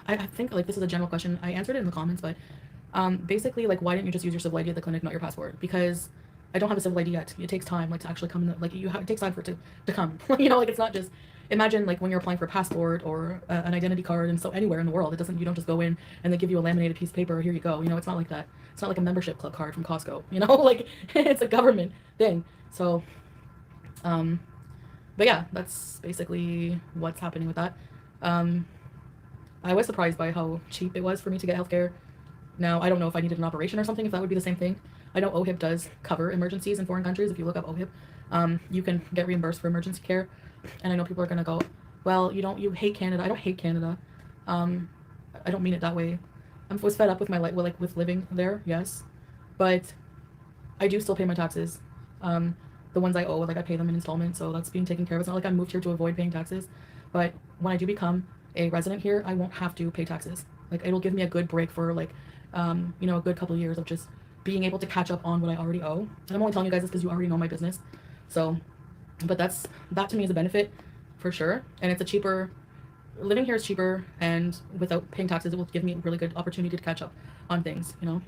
I think like this is a general question. I answered it in the comments, but basically like why didn't you just use your civil ID at the clinic, not your passport? Because I don't have a civil ID yet. It takes time like to actually come in. Like it takes time for it to come. You know, like it's not just imagine like when you're applying for a passport or an identity card, and so anywhere in the world, it doesn't you don't just go in and they give you a laminated piece of paper. Here you go. You know, it's not like that. It's not like a membership club card from Costco. You know, like it's a government thing. So, um, but yeah, that's basically what's happening with that. Um, I was surprised by how cheap it was for me to get healthcare. Now, I don't know if I needed an operation or something, if that would be the same thing. I know OHIP does cover emergencies in foreign countries. If you look up OHIP, you can get reimbursed for emergency care. And I know people are going to go, well, you hate Canada. I don't hate Canada. Um, I don't mean it that way. I was fed up with my life, like with living there, yes. But I do still pay my taxes. The ones I owe, like I pay them in installments, so that's being taken care of. It's not like I moved here to avoid paying taxes. But when I do become a resident here, I won't have to pay taxes. Like it'll give me a good break for like, a good couple of years of just being able to catch up on what I already owe. And I'm only telling you guys this because you already know my business. So, but that to me is a benefit for sure. And it's a cheaper, living here is cheaper, and without paying taxes, it will give me a really good opportunity to catch up on things, you know?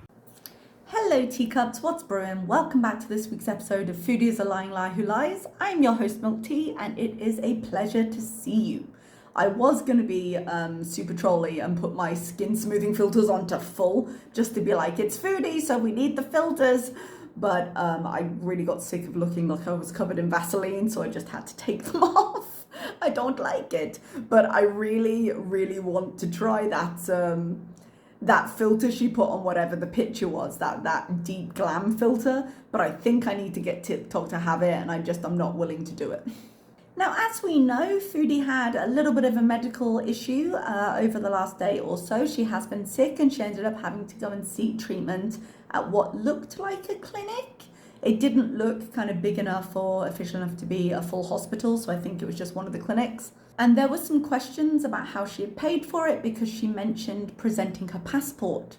Hello teacups, what's brewing? Welcome back to this week's episode of Foodies, a lying lie who lies. I'm your host Milk Tea, and it is a pleasure to see you. I was going to be super trolly and put my skin smoothing filters onto full just to be like, it's foodie, so we need the filters. But I really got sick of looking like I was covered in Vaseline, so I just had to take them off. I don't like it, but I really, really want to try that filter she put on whatever the picture was, that deep glam filter. But I think I need to get TikTok to have it, and I'm not willing to do it. Now, as we know, Foodie had a little bit of a medical issue over the last day or so. She has been sick, and she ended up having to go and seek treatment at what looked like a clinic. It didn't look kind of big enough or official enough to be a full hospital, so I think it was just one of the clinics. And there were some questions about how she had paid for it, because she mentioned presenting her passport,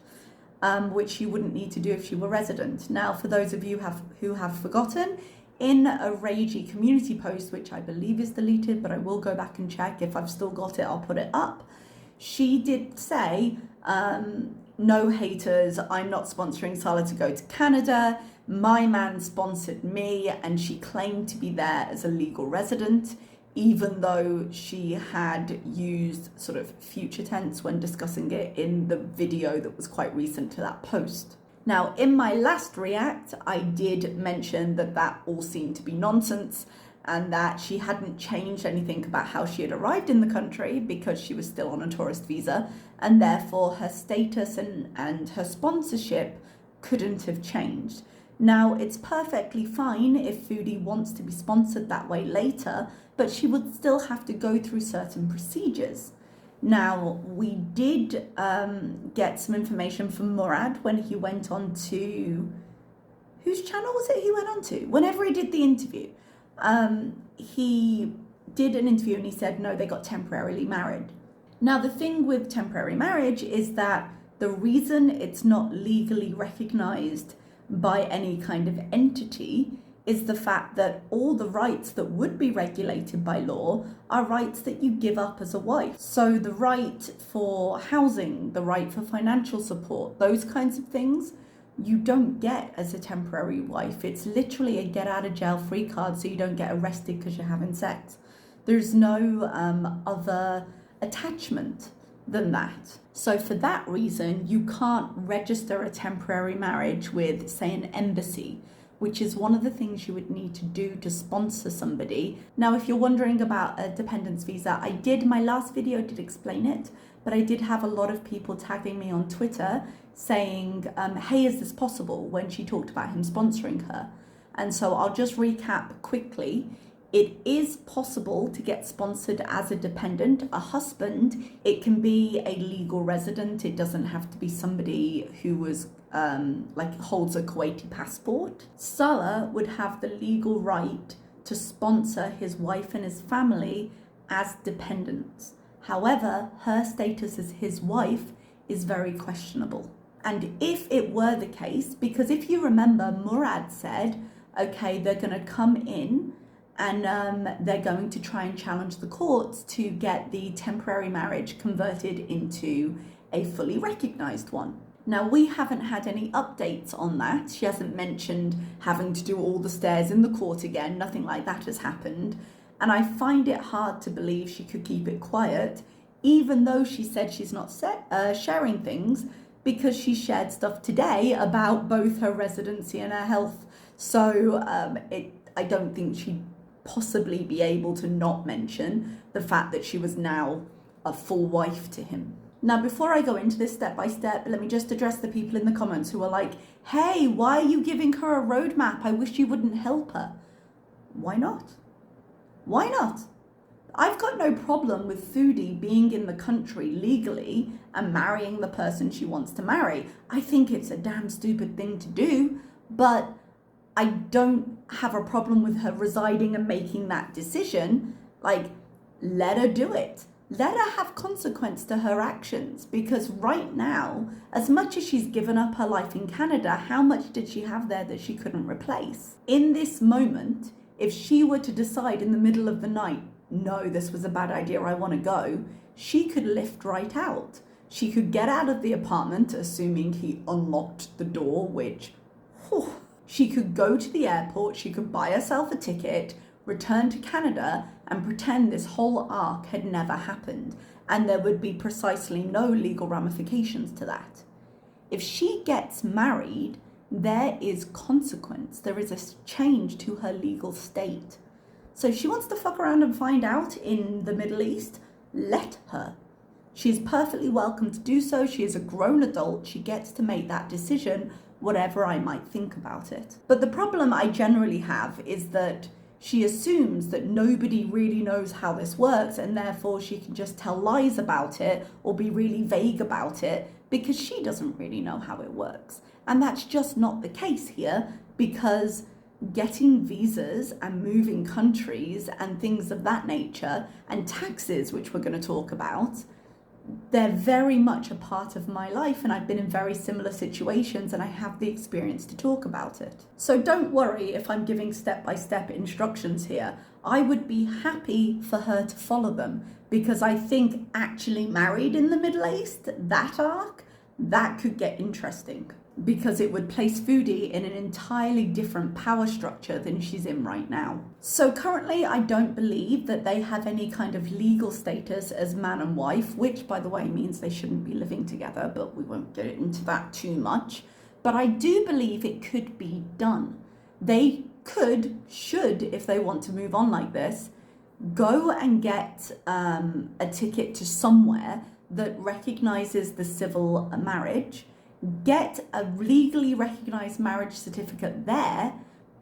which she wouldn't need to do if she were resident. Now, for those of you who have forgotten, in a ragey community post, which I believe is deleted, but I will go back and check. If I've still got it, I'll put it up. She did say, no haters, I'm not sponsoring Salah to go to Canada. My man sponsored me, and she claimed to be there as a legal resident, even though she had used sort of future tense when discussing it in the video that was quite recent to that post. Now, in my last react, I did mention that all seemed to be nonsense, and that she hadn't changed anything about how she had arrived in the country, because she was still on a tourist visa, and therefore her status and her sponsorship couldn't have changed. Now, it's perfectly fine if Foodie wants to be sponsored that way later, but she would still have to go through certain procedures. Now, we did get some information from Murad when he went on to, whose channel was it he went on to? Whenever he did the interview, he did an interview and he said, no, they got temporarily married. Now, the thing with temporary marriage is that the reason it's not legally recognized by any kind of entity is the fact that all the rights that would be regulated by law are rights that you give up as a wife. So the right for housing, the right for financial support, those kinds of things, you don't get as a temporary wife. It's literally a get out of jail free card, so you don't get arrested because you're having sex. There's no other attachment than that. So for that reason, you can't register a temporary marriage with, say, an embassy, which is one of the things you would need to do to sponsor somebody. Now, if you're wondering about a dependence visa, my last video did explain it, but I did have a lot of people tagging me on Twitter saying, hey, is this possible, when she talked about him sponsoring her. And so I'll just recap quickly. It is possible to get sponsored as a dependent, a husband. It can be a legal resident. It doesn't have to be somebody who was holds a Kuwaiti passport. Salah would have the legal right to sponsor his wife and his family as dependents. However, her status as his wife is very questionable. And if it were the case, because if you remember, Murad said, okay, they're going to come in and they're going to try and challenge the courts to get the temporary marriage converted into a fully recognised one. Now, we haven't had any updates on that. She hasn't mentioned having to do all the stairs in the court again. Nothing like that has happened. And I find it hard to believe she could keep it quiet, even though she said she's not sharing things, because she shared stuff today about both her residency and her health. So I don't think she'd possibly be able to not mention the fact that she was now a full wife to him. Now, before I go into this step by step, let me just address the people in the comments who are like, hey, why are you giving her a roadmap? I wish you wouldn't help her. Why not? Why not? I've got no problem with Foodie being in the country legally and marrying the person she wants to marry. I think it's a damn stupid thing to do, but I don't have a problem with her residing and making that decision. Like, let her do it. Let her have consequence to her actions, because right now, as much as she's given up her life in Canada, how much did she have there that she couldn't replace? In this moment, if she were to decide in the middle of the night, no, this was a bad idea, I want to go, she could lift right out. She could get out of the apartment, assuming he unlocked the door, which, whew, she could go to the airport, she could buy herself a ticket, return to Canada and pretend this whole arc had never happened, and there would be precisely no legal ramifications to that. If she gets married, there is consequence. There is a change to her legal state. So if she wants to fuck around and find out in the Middle East, let her. She's perfectly welcome to do so. She is a grown adult. She gets to make that decision, whatever I might think about it. But the problem I generally have is that she assumes that nobody really knows how this works, and therefore she can just tell lies about it or be really vague about it because she doesn't really know how it works. And that's just not the case here, because getting visas and moving countries and things of that nature, and taxes, which we're going to talk about, they're very much a part of my life, and I've been in very similar situations and I have the experience to talk about it. So don't worry if I'm giving step-by-step instructions here. I would be happy for her to follow them, because I think actually married in the Middle East, that arc, that could get interesting, because it would place Foodie in an entirely different power structure than she's in right now. So currently, I don't believe that they have any kind of legal status as man and wife, which, by the way, means they shouldn't be living together, but we won't get into that too much. But I do believe it could be done. They should, if they want to move on like this, go and get a ticket to somewhere that recognizes the civil marriage, get a legally recognized marriage certificate there,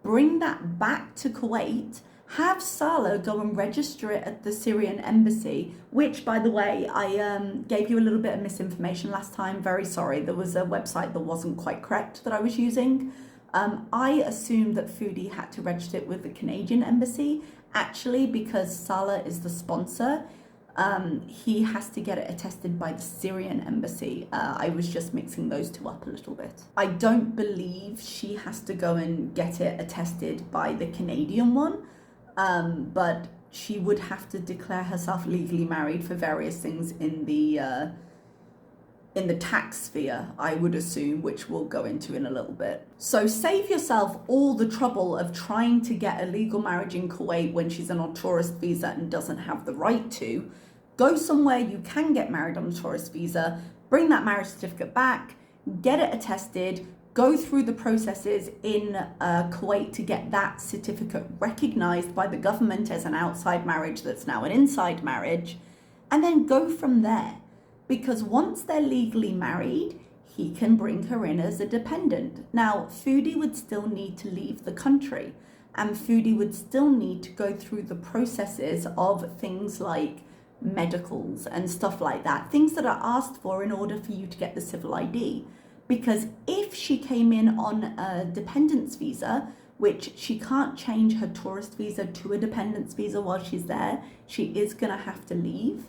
bring that back to Kuwait, have Salah go and register it at the Syrian embassy, which, by the way, I gave you a little bit of misinformation last time. Very sorry. There was a website that wasn't quite correct that I was using. I assumed that Foodie had to register it with the Canadian embassy. Actually, because Salah is the sponsor, he has to get it attested by the Syrian embassy. I was just mixing those two up a little bit. I don't believe she has to go and get it attested by the Canadian one, but she would have to declare herself legally married for various things in the tax sphere, I would assume, which we'll go into in a little bit. So save yourself all the trouble of trying to get a legal marriage in Kuwait when she's on a tourist visa and doesn't have the right to. Go somewhere you can get married on a tourist visa, bring that marriage certificate back, get it attested, go through the processes in Kuwait to get that certificate recognized by the government as an outside marriage that's now an inside marriage, and then go from there. Because once they're legally married, he can bring her in as a dependent. Now, Foodie would still need to leave the country, and Foodie would still need to go through the processes of things like medicals and stuff like that, things that are asked for in order for you to get the civil ID. Because if she came in on a dependence visa, which she can't change her tourist visa to a dependence visa while she's there, she is going to have to leave.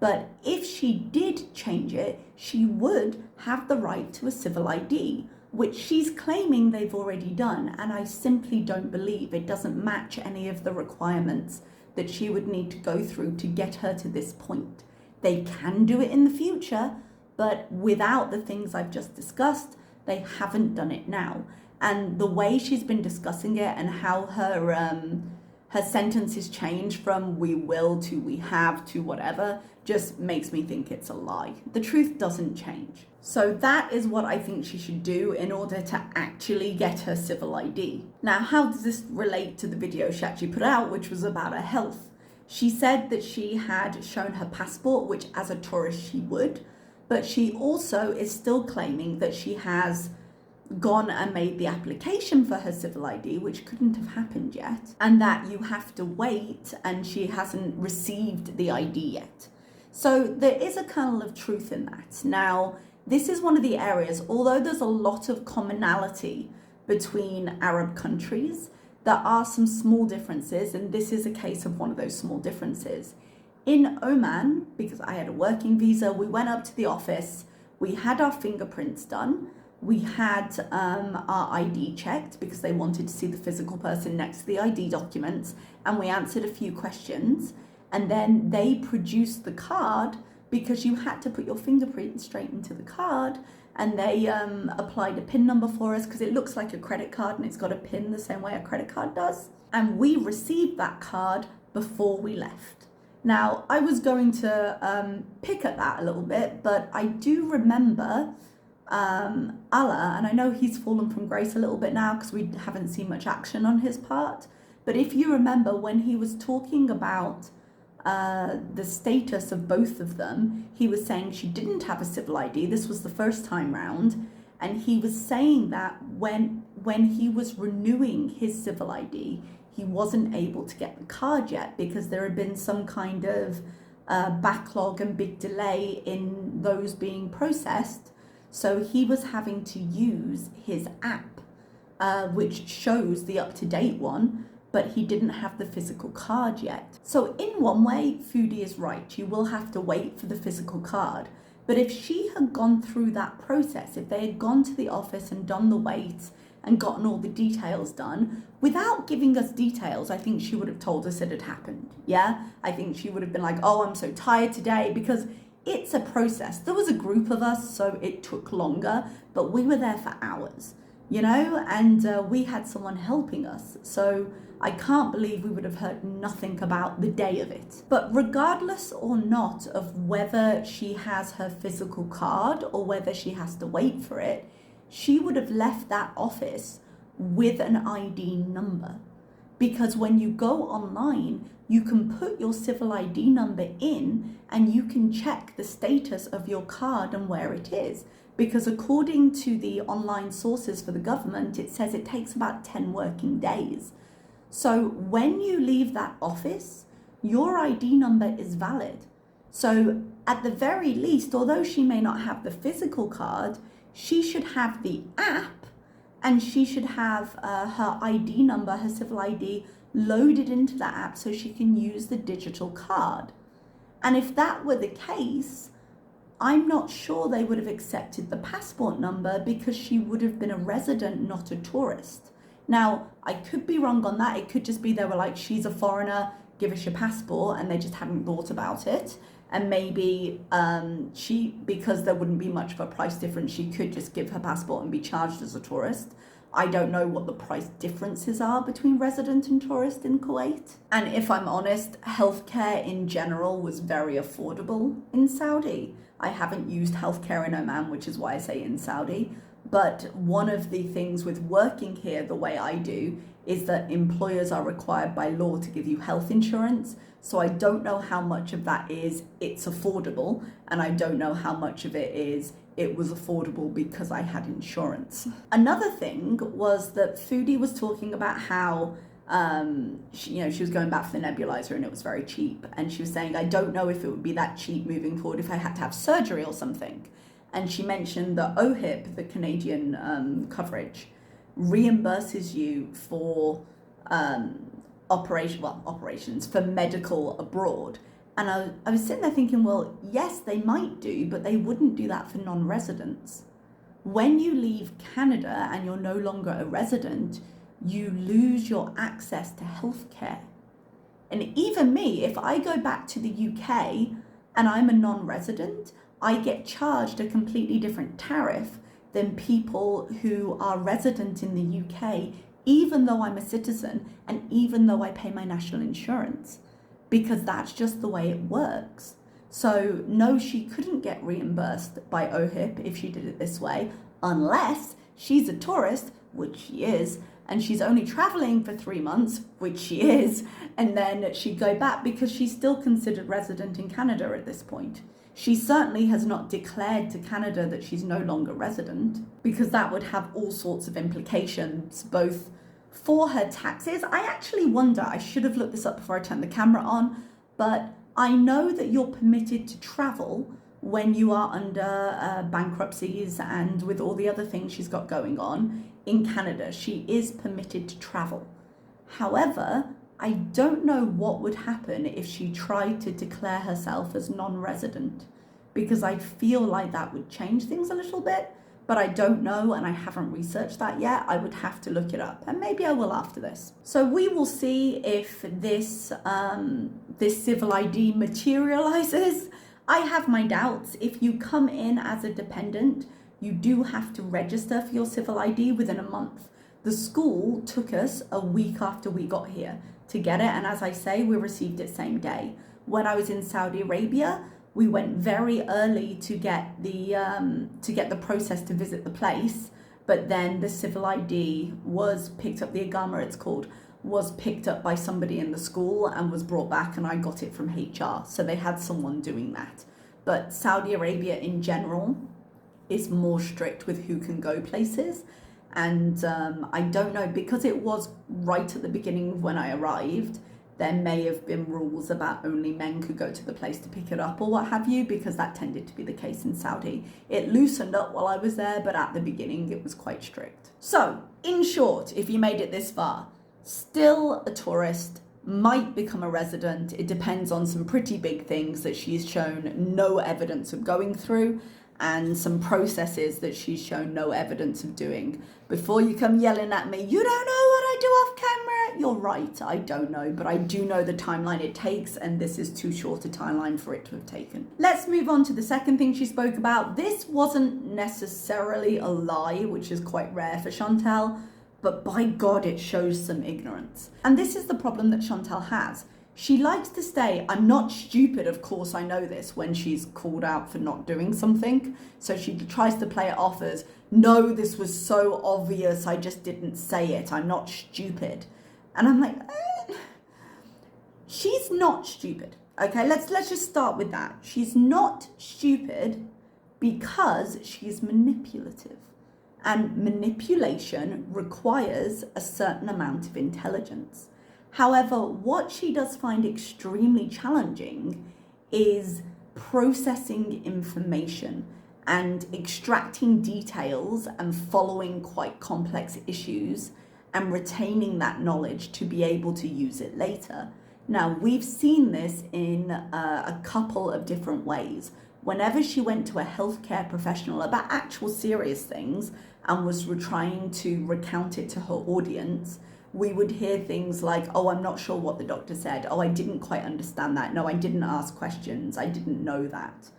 But if she did change it, she would have the right to a civil ID. which she's claiming they've already done. And I simply don't believe it doesn't match any of the requirements that she would need to go through to get her to this point. They can do it in the future, but without the things I've just discussed, they haven't done it now. And the way she's been discussing it and how her sentences change from we will to we have to whatever just makes me think it's a lie. The truth doesn't change. So that is what I think she should do in order to actually get her civil ID. Now, how does this relate to the video she actually put out, which was about her health? She said that she had shown her passport, which as a tourist she would, but she also is still claiming that she has gone and made the application for her civil ID, which couldn't have happened yet, and that you have to wait, and she hasn't received the ID yet. So there is a kernel of truth in that. Now, this is one of the areas, although there's a lot of commonality between Arab countries, there are some small differences, and this is a case of one of those small differences. In Oman, because I had a working visa, we went up to the office, we had our fingerprints done, we had our ID checked because they wanted to see the physical person next to the ID documents, and we answered a few questions, and then they produced the card because you had to put your fingerprint straight into the card, and they applied a PIN number for us because it looks like a credit card and it's got a PIN the same way a credit card does, and we received that card before we left. Now, I was going to pick at that a little bit, but I do remember Allah, and I know he's fallen from grace a little bit now because we haven't seen much action on his part, but if you remember when he was talking about the status of both of them, he was saying she didn't have a civil ID. This was the first time round, and he was saying that when he was renewing his civil ID, he wasn't able to get the card yet because there had been some kind of backlog and big delay in those being processed. So he was having to use his app, which shows the up-to-date one, but he didn't have the physical card yet. So in one way, Foodie is right. You will have to wait for the physical card. But if she had gone through that process, if they had gone to the office and done the wait and gotten all the details done, without giving us details, I think she would have told us it had happened. Yeah? I think she would have been like, oh, I'm so tired today, because it's a process. There was a group of us, so it took longer, but we were there for hours, you know, and we had someone helping us. So I can't believe we would have heard nothing about the day of it. But regardless or not of whether she has her physical card or whether she has to wait for it, she would have left that office with an ID number. Because when you go online, you can put your civil ID number in and you can check the status of your card and where it is. Because according to the online sources for the government, it says it takes about 10 working days. So when you leave that office, your ID number is valid. So at the very least, although she may not have the physical card, she should have the app, and she should have her ID number, her civil ID, loaded into that app so she can use the digital card. And if that were the case, I'm not sure they would have accepted the passport number because she would have been a resident, not a tourist. Now, I could be wrong on that. It could just be they were like, she's a foreigner, give us your passport, and they just hadn't thought about it. And maybe because there wouldn't be much of a price difference, she could just give her passport and be charged as a tourist. I don't know what the price differences are between resident and tourist in Kuwait. And if I'm honest, healthcare in general was very affordable in Saudi. I haven't used healthcare in Oman, which is why I say in Saudi. But one of the things with working here the way I do is that employers are required by law to give you health insurance. So I don't know how much of that is it's affordable, and I don't know how much of it is it was affordable because I had insurance. Another thing was that Foodie was talking about how she was going back for the nebulizer and it was very cheap. And she was saying, I don't know if it would be that cheap moving forward if I had to have surgery or something. And she mentioned the OHIP, the Canadian coverage, reimburses you for operations for medical abroad. And I was sitting there thinking, well, yes, they might do, but they wouldn't do that for non-residents. When you leave Canada and you're no longer a resident, you lose your access to healthcare. And even me, if I go back to the UK and I'm a non-resident, I get charged a completely different tariff than people who are resident in the UK, even though I'm a citizen and even though I pay my national insurance, because that's just the way it works. So no, she couldn't get reimbursed by OHIP if she did it this way, unless she's a tourist, which she is, and she's only traveling for 3 months, which she is, and then she'd go back because she's still considered resident in Canada at this point. She certainly has not declared to Canada that she's no longer resident, because that would have all sorts of implications, both for her taxes. I actually wonder, I should have looked this up before I turned the camera on, but I know that you're permitted to travel when you are under bankruptcies and with all the other things she's got going on in Canada. She is permitted to travel. However, I don't know what would happen if she tried to declare herself as non-resident, because I feel like that would change things a little bit, but I don't know and I haven't researched that yet. I would have to look it up, and maybe I will after this. So we will see if this civil ID materializes. I have my doubts. If you come in as a dependent, you do have to register for your civil ID within a month. The school took us a week after we got here to get it, and as I say, we received it same day. When I was in Saudi Arabia, we went very early to get the process to visit the place, but then the civil ID was picked up, the Igama it's called, was picked up by somebody in the school and was brought back, and I got it from HR. So they had someone doing that. But Saudi Arabia in general is more strict with who can go places. And I don't know, because it was right at the beginning of when I arrived, there may have been rules about only men could go to the place to pick it up or what have you, because that tended to be the case in Saudi. It loosened up while I was there, but at the beginning it was quite strict. So, in short, if you made it this far, still a tourist, might become a resident. It depends on some pretty big things that she's shown no evidence of going through, and some processes that she's shown no evidence of doing. Before you come yelling at me, you don't know what I do off camera. You're right, I don't know, but I do know the timeline it takes, and this is too short a timeline for it to have taken. Let's move on to the second thing she spoke about. This wasn't necessarily a lie, which is quite rare for Chantal, but by God, it shows some ignorance. And this is the problem that Chantal has. She likes to say, I'm not stupid, of course I know this, when she's called out for not doing something. So she tries to play it off as, no, this was so obvious, I just didn't say it, I'm not stupid. And I'm like, she's not stupid. Okay, let's just start with that. She's not stupid because she's manipulative. And manipulation requires a certain amount of intelligence. However, what she does find extremely challenging is processing information and extracting details and following quite complex issues and retaining that knowledge to be able to use it later. Now, we've seen this in a couple of different ways. Whenever she went to a healthcare professional about actual serious things and was trying to recount it to her audience, we would hear things like, oh, I'm not sure what the doctor said. Oh, I didn't quite understand that. No, I didn't ask questions. I didn't know that.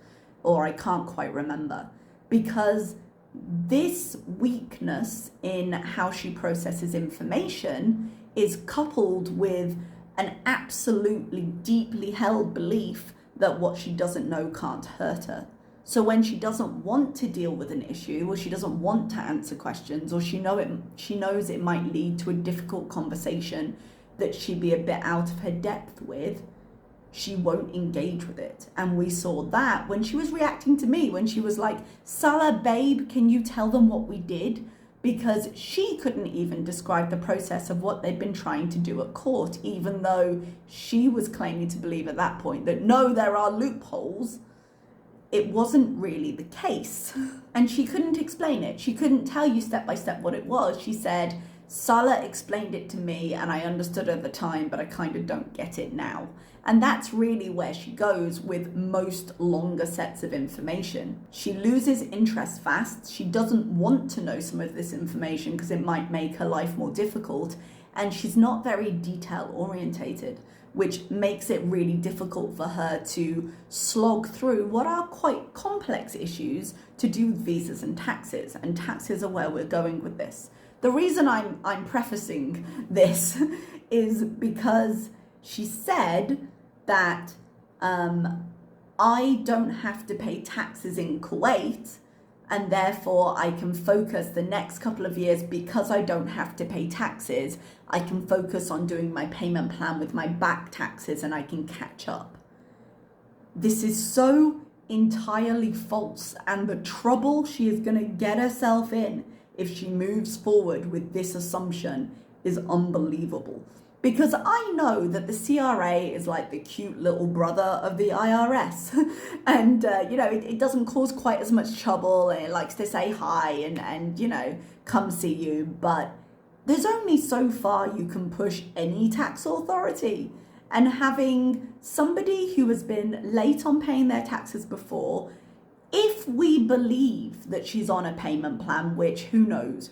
Or I can't quite remember. Because this weakness in how she processes information is coupled with an absolutely deeply held belief that what she doesn't know can't hurt her. So when she doesn't want to deal with an issue, or she doesn't want to answer questions, or she knows it might lead to a difficult conversation that she'd be a bit out of her depth with, she won't engage with it. And we saw that when she was reacting to me, when she was like, Salah, babe, can you tell them what we did? Because she couldn't even describe the process of what they'd been trying to do at court, even though she was claiming to believe at that point that no, there are loopholes. It wasn't really the case. And she couldn't explain it. She couldn't tell you step by step what it was. She said, Salah explained it to me and I understood at the time, but I kind of don't get it now. And that's really where she goes with most longer sets of information. She loses interest fast. She doesn't want to know some of this information because it might make her life more difficult. And she's not very detail orientated, which makes it really difficult for her to slog through what are quite complex issues to do with visas and taxes. And taxes are where we're going with this. The reason I'm prefacing this is because she said that I don't have to pay taxes in Kuwait, and therefore I can focus the next couple of years, because I don't have to pay taxes, I can focus on doing my payment plan with my back taxes and I can catch up. This is so entirely false, and the trouble she is going to get herself in if she moves forward with this assumption is unbelievable. Because I know that the CRA is like the cute little brother of the IRS. And, it doesn't cause quite as much trouble, and it likes to say hi and come see you. But there's only so far you can push any tax authority. And having somebody who has been late on paying their taxes before, if we believe that she's on a payment plan, which who knows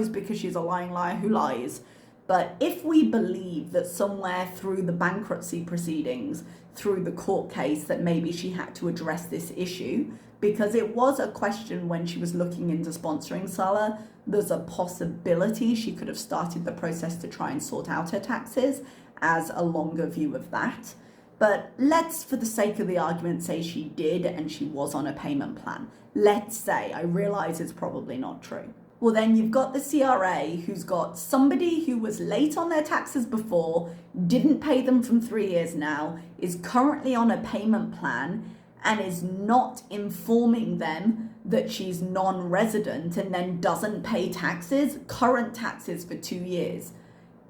because she's a lying liar who lies. But if we believe that somewhere through the bankruptcy proceedings, through the court case, that maybe she had to address this issue, because it was a question when she was looking into sponsoring Salah, there's a possibility she could have started the process to try and sort out her taxes as a longer view of that. But let's, for the sake of the argument, say she did and she was on a payment plan. Let's say, I realize it's probably not true. Well, then you've got the CRA who's got somebody who was late on their taxes before, didn't pay them from 3 years now, is currently on a payment plan and is not informing them that she's non-resident and then doesn't pay taxes, current taxes for 2 years.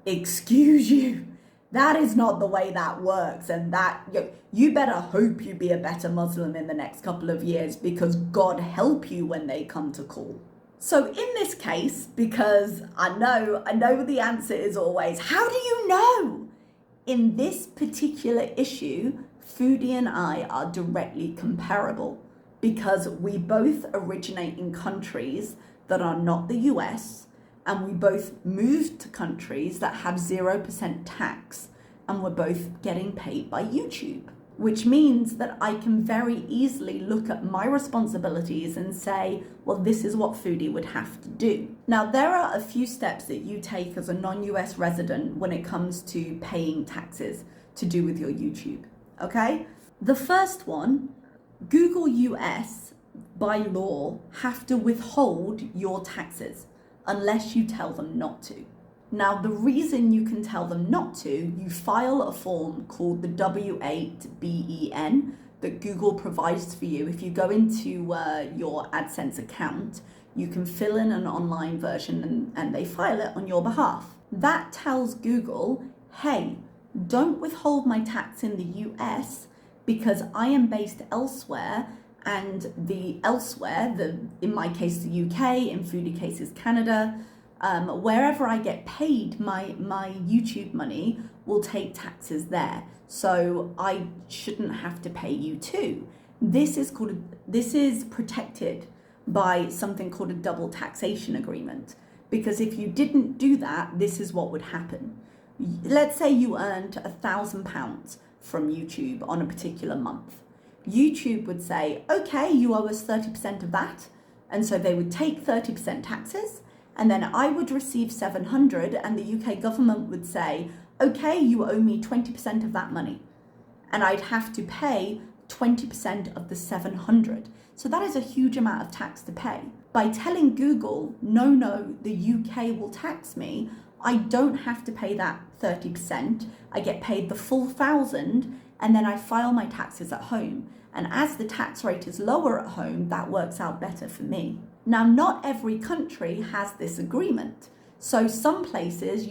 Excuse you. That is not the way that works, and that you better hope you be a better Muslim in the next couple of years, because God help you when they come to call. So in this case, because I know the answer is always, how do you know? In this particular issue, Foodie and I are directly comparable, because we both originate in countries that are not the US, and we both moved to countries that have 0% tax, and we're both getting paid by YouTube, which means that I can very easily look at my responsibilities and say, well, this is what Foodie would have to do. Now, there are a few steps that you take as a non-US resident when it comes to paying taxes to do with your YouTube, okay? The first one, Google US, by law, have to withhold your taxes unless you tell them not to. Now, the reason you can tell them not to, you file a form called the W8BEN that Google provides for you. If you go into your AdSense account, you can fill in an online version and they file it on your behalf. That tells Google, hey, don't withhold my tax in the US because I am based elsewhere, and the elsewhere, in my case the UK, in Foodie cases Canada, wherever I get paid, my YouTube money will take taxes there. So I shouldn't have to pay you too. This is protected by something called a double taxation agreement. Because if you didn't do that, this is what would happen. Let's say you earned £1,000 from YouTube on a particular month. YouTube would say, okay, you owe us 30% of that. And so they would take 30% taxes. And then I would receive 700, and the UK government would say, okay, you owe me 20% of that money. And I'd have to pay 20% of the 700. So that is a huge amount of tax to pay. By telling Google, no, the UK will tax me, I don't have to pay that 30%. I get paid the full 1,000, and then I file my taxes at home. And as the tax rate is lower at home, that works out better for me. Now, not every country has this agreement. So some places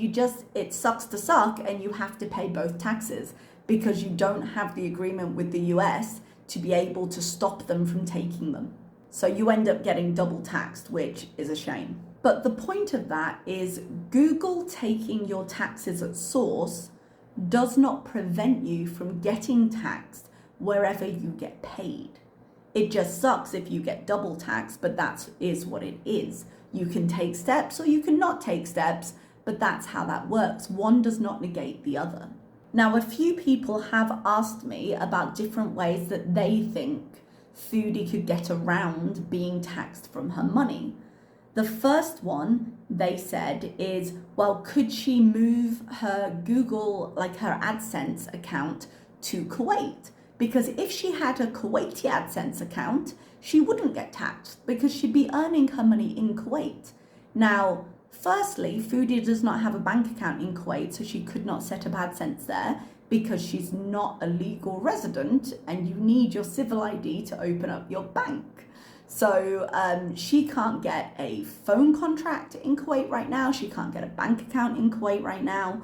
it sucks to suck and you have to pay both taxes because you don't have the agreement with the US to be able to stop them from taking them. So you end up getting double taxed, which is a shame. But the point of that is Google taking your taxes at source does not prevent you from getting taxed wherever you get paid. It just sucks if you get double taxed, but that is what it is. You can take steps or you can not take steps, but that's how that works. One does not negate the other. Now, a few people have asked me about different ways that they think Foodie could get around being taxed from her money. The first one they said is, well, could she move her Google, like her AdSense account to Kuwait? Because if she had a Kuwaiti AdSense account, she wouldn't get taxed because she'd be earning her money in Kuwait. Now, firstly, Foodie does not have a bank account in Kuwait, so she could not set up AdSense there because she's not a legal resident and you need your civil ID to open up your bank. So she can't get a phone contract in Kuwait right now. She can't get a bank account in Kuwait right now.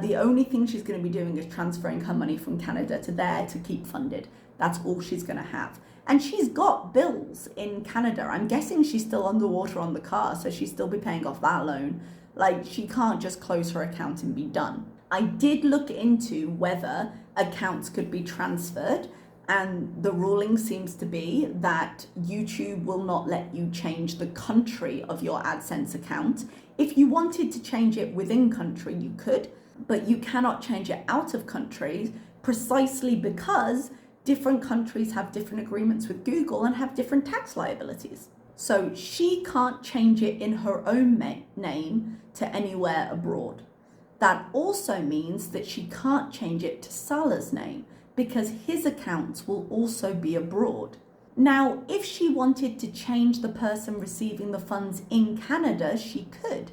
The only thing she's going to be doing is transferring her money from Canada to there to keep funded. That's all she's going to have. And she's got bills in Canada. I'm guessing she's still underwater on the car, so she'll still be paying off that loan. Like, she can't just close her account and be done. I did look into whether accounts could be transferred, and the ruling seems to be that YouTube will not let you change the country of your AdSense account. If you wanted to change it within country, you could, but you cannot change it out of countries precisely because different countries have different agreements with Google and have different tax liabilities. So she can't change it in her own name to anywhere abroad. That also means that she can't change it to Salah's name because his accounts will also be abroad. Now, if she wanted to change the person receiving the funds in Canada, she could.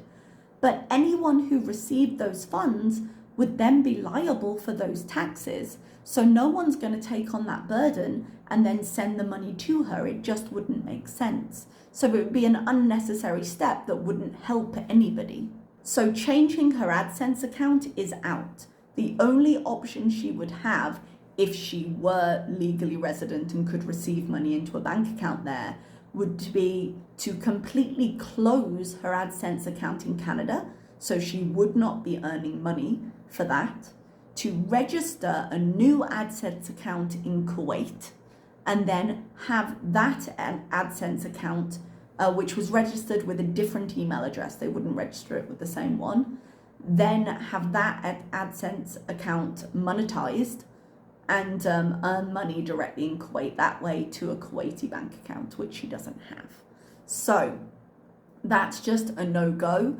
But anyone who received those funds would then be liable for those taxes. So no one's going to take on that burden and then send the money to her. It just wouldn't make sense. So it would be an unnecessary step that wouldn't help anybody. So changing her AdSense account is out. The only option she would have if she were legally resident and could receive money into a bank account there would be to completely close her AdSense account in Canada, so she would not be earning money for that, to register a new AdSense account in Kuwait, and then have that AdSense account, which was registered with a different email address, they wouldn't register it with the same one, then have that AdSense account monetized, and earn money directly in Kuwait that way to a Kuwaiti bank account, which she doesn't have. So that's just a no-go.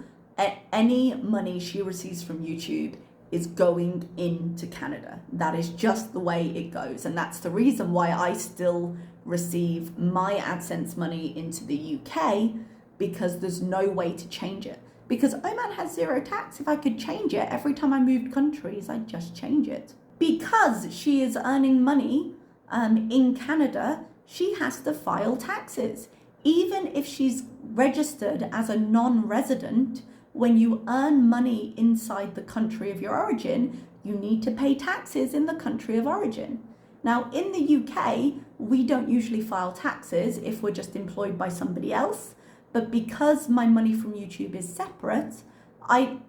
Any money she receives from YouTube is going into Canada. That is just the way it goes. And that's the reason why I still receive my AdSense money into the UK, because there's no way to change it. Because Oman has zero tax. If I could change it every time I moved countries, I'd just change it. Because she is earning money in Canada, she has to file taxes. Even if she's registered as a non-resident, when you earn money inside the country of your origin, you need to pay taxes in the country of origin. Now, in the UK, we don't usually file taxes if we're just employed by somebody else. But because my money from YouTube is separate,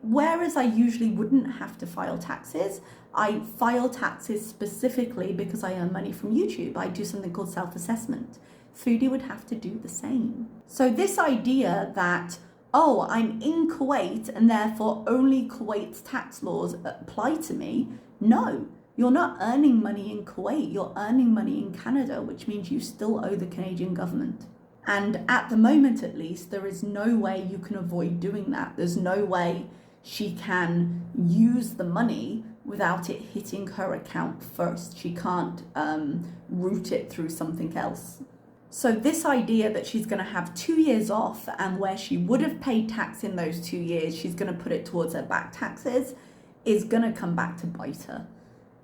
whereas I usually wouldn't have to file taxes, I file taxes specifically because I earn money from YouTube. I do something called self-assessment. Foodie would have to do the same. So this idea that, oh, I'm in Kuwait and therefore only Kuwait's tax laws apply to me, no. You're not earning money in Kuwait, you're earning money in Canada, which means you still owe the Canadian government. And at the moment, at least, there is no way you can avoid doing that. There's no way she can use the money without it hitting her account first. She can't route it through something else. So this idea that she's going to have 2 years off, and where she would have paid tax in those 2 years, she's going to put it towards her back taxes, is going to come back to bite her.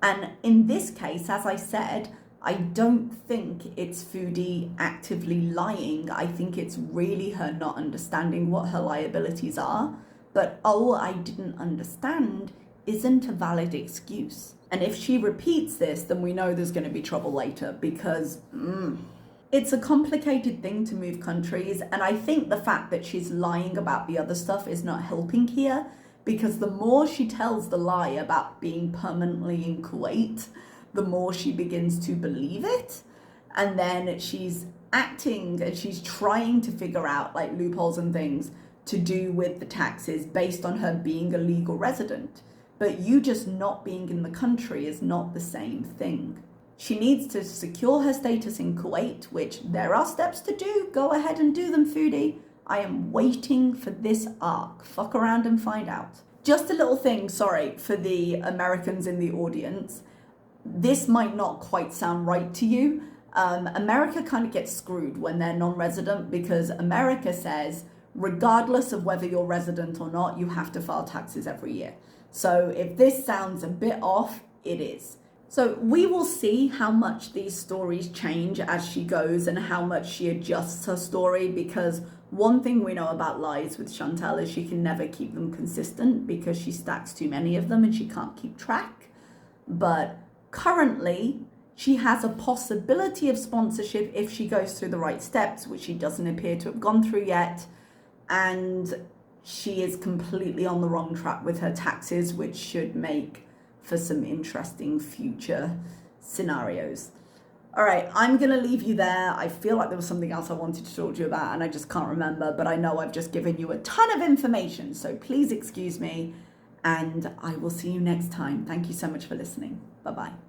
And in this case, as I said, I don't think it's Foodie actively lying. I think it's really her not understanding what her liabilities are. But oh, I didn't understand isn't a valid excuse. And if she repeats this, then we know there's going to be trouble later, because It's a complicated thing to move countries, and I think the fact that she's lying about the other stuff is not helping here, because the more she tells the lie about being permanently in Kuwait, the more she begins to believe it. And then she's acting and she's trying to figure out like loopholes and things to do with the taxes based on her being a legal resident. But you just not being in the country is not the same thing. She needs to secure her status in Kuwait, which there are steps to do. Go ahead and do them, Foodie. I am waiting for this arc. Fuck around and find out. Just a little thing, sorry, for the Americans in the audience. This might not quite sound right to you. America kind of gets screwed when they're non-resident, because America says, regardless of whether you're resident or not, you have to file taxes every year. So if this sounds a bit off, it is. So we will see how much these stories change as she goes and how much she adjusts her story, because one thing we know about lies with Chantal is she can never keep them consistent because she stacks too many of them and she can't keep track. But currently, she has a possibility of sponsorship if she goes through the right steps, which she doesn't appear to have gone through yet. And she is completely on the wrong track with her taxes, which should make for some interesting future scenarios. All right, I'm going to leave you there. I feel like there was something else I wanted to talk to you about and I just can't remember, but I know I've just given you a ton of information, so please excuse me, and I will see you next time. Thank you so much for listening. Bye-bye.